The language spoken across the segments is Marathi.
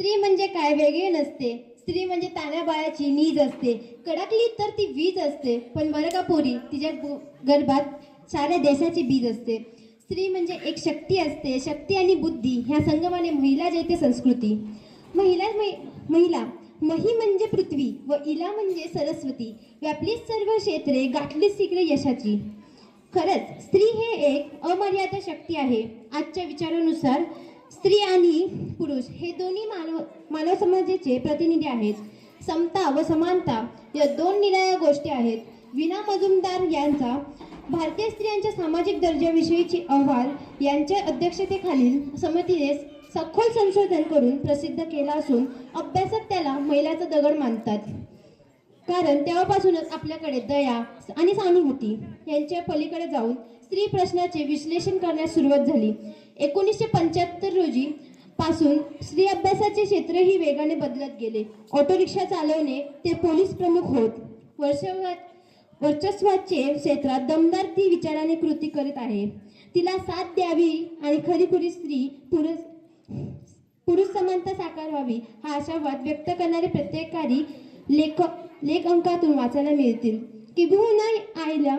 स्त्री म्हणजे काय वेगळे नसते. स्त्री म्हणजे ताण्याबाळाची नीज असते. कडाकली तर ती वीज असते. पण बरं का पोरी, तिच्या गर्भात साऱ्या देशाची बीज असते. स्त्री म्हणजे एक शक्ती असते. शक्ती आणि बुद्धी ह्या संगमाने महिला जयते संस्कृती. महिला मही म्हणजे पृथ्वी व इला म्हणजे सरस्वती. व्यापली सर्व क्षेत्रे, गाठली शिखरे यशाची. खरंच स्त्री हे एक अमर्याद शक्ती आहे. आजच्या विचारानुसार स्त्री आणि पुरुष हे दोन्ही मानव समाजाचे प्रतिनिधी आहेत. समता व समानता या दोन निराळ्या गोष्टी आहेत. वीणा मजुमदार यांचा भारतीय स्त्रियांच्या सामाजिक दर्जाविषयीची अहवाल यांच्या अध्यक्षतेखालील समितीने सखोल संशोधन करून प्रसिद्ध केला असून अभ्यासक त्याला मैलाचा दगड मानतात. कारण तेव्हापासूनच आपल्याकडे दया आणि सहानुभूती यांच्या पलीकडे जाऊन स्त्री प्रश्नाचे विश्लेषण करण्यास सुरुवात झाली. 1975 रोजी पासून स्त्री अभ्यासाचे क्षेत्रही वेगाने बदलत गेले. ऑटो रिक्षा चालवणे ते पोलीस प्रमुख होत. वर्चस्वाचे क्षेत्रात दमदार ती विचाराने कृती करीत आहे. तिला साथ द्यावी आणि खरीखुरी स्त्री पुरुष समानता साकार व्हावी हा आशावाद व्यक्त करणारे प्रत्येकारी लेख अंकातून वाचायला मिळतील. किंबहुना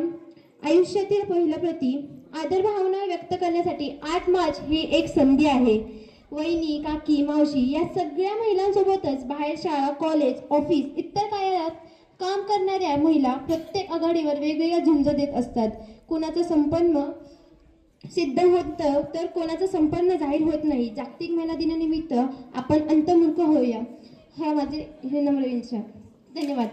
आयुष्यातील पहिल्या प्रती आदर भावना व्यक्त करण्यासाठी 8 मार्च ही एक संधी आहे. वहिनी, काकी, मावशी या सगळ्या महिलांसोबतच बाहेर शाळा, कॉलेज, ऑफिस इतर कार्यालयात काम करणाऱ्या महिला प्रत्येक आघाडीवर वेगवेगळ्या झुंज देत असतात. कोणाचं संपन्न सिद्ध होतं तर कोणाचं संपन्न जाहीर होत नाही. जागतिक महिला दिनानिमित्त आपण अंतर्मुख होऊया. हा माझे नम्र विनंती. धन्यवाद.